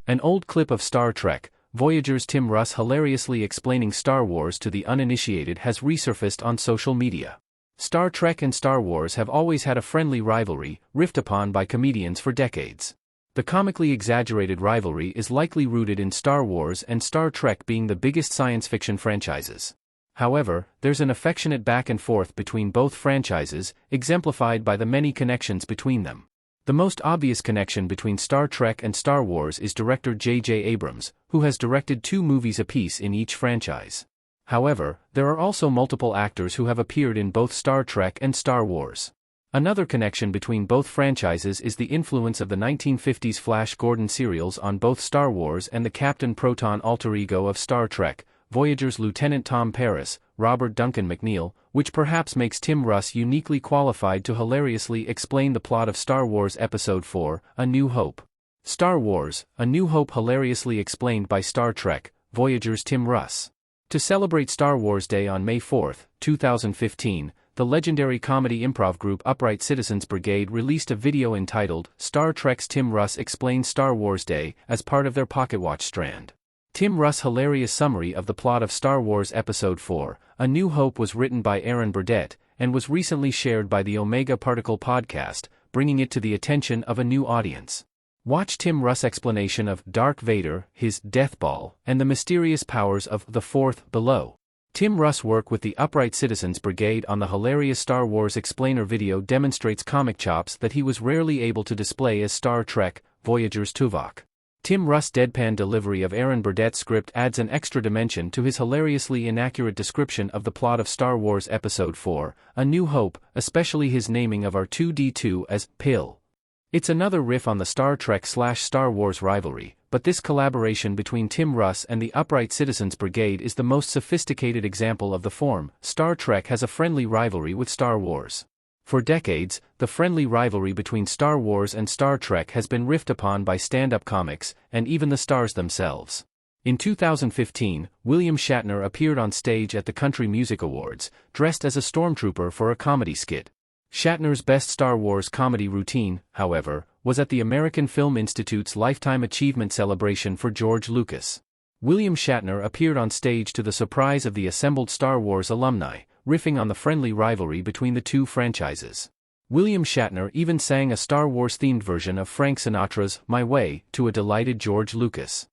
An old clip of Star Trek, Voyager's Tim Russ hilariously explaining Star Wars to the uninitiated has resurfaced on social media. Star Trek and Star Wars have always had a friendly rivalry, riffed upon by comedians for decades. The comically exaggerated rivalry is likely rooted in Star Wars and Star Trek being the biggest science fiction franchises. However, there's an affectionate back and forth between both franchises, exemplified by the many connections between them. The most obvious connection between Star Trek and Star Wars is director J.J. Abrams, who has directed 2 movies apiece in each franchise. However, there are also multiple actors who have appeared in both Star Trek and Star Wars. Another connection between both franchises is the influence of the 1950s Flash Gordon serials on both Star Wars and the Captain Proton alter ego of Star Trek, Voyager's Lieutenant Tom Paris, Robert Duncan McNeil, which perhaps makes Tim Russ uniquely qualified to hilariously explain the plot of Star Wars Episode IV, A New Hope. Star Wars, A New Hope hilariously explained by Star Trek, Voyager's Tim Russ. To celebrate Star Wars Day on May 4, 2015, the legendary comedy improv group Upright Citizens Brigade released a video entitled Star Trek's Tim Russ Explains Star Wars Day as part of their PocketWatch strand. Tim Russ' hilarious summary of the plot of Star Wars Episode IV, A New Hope was written by Aaron Burdett, and was recently shared by the Omega Particle podcast, bringing it to the attention of a new audience. Watch Tim Russ' explanation of Darth Vader, his death ball, and the mysterious powers of the Fourth below. Tim Russ' work with the Upright Citizens Brigade on the hilarious Star Wars explainer video demonstrates comic chops that he was rarely able to display as Star Trek, Voyager's Tuvok. Tim Russ' deadpan delivery of Aaron Burdett's script adds an extra dimension to his hilariously inaccurate description of the plot of Star Wars Episode IV, A New Hope, especially his naming of R2-D2 as Pill. It's another riff on the Star Trek/Star Wars rivalry, but this collaboration between Tim Russ and the Upright Citizens Brigade is the most sophisticated example of the form. Star Trek has a friendly rivalry with Star Wars. For decades, the friendly rivalry between Star Wars and Star Trek has been riffed upon by stand-up comics, and even the stars themselves. In 2015, William Shatner appeared on stage at the Country Music Awards, dressed as a stormtrooper for a comedy skit. Shatner's best Star Wars comedy routine, however, was at the American Film Institute's Lifetime Achievement Celebration for George Lucas. William Shatner appeared on stage to the surprise of the assembled Star Wars alumni, riffing on the friendly rivalry between the two franchises. William Shatner even sang a Star Wars-themed version of Frank Sinatra's My Way to a delighted George Lucas.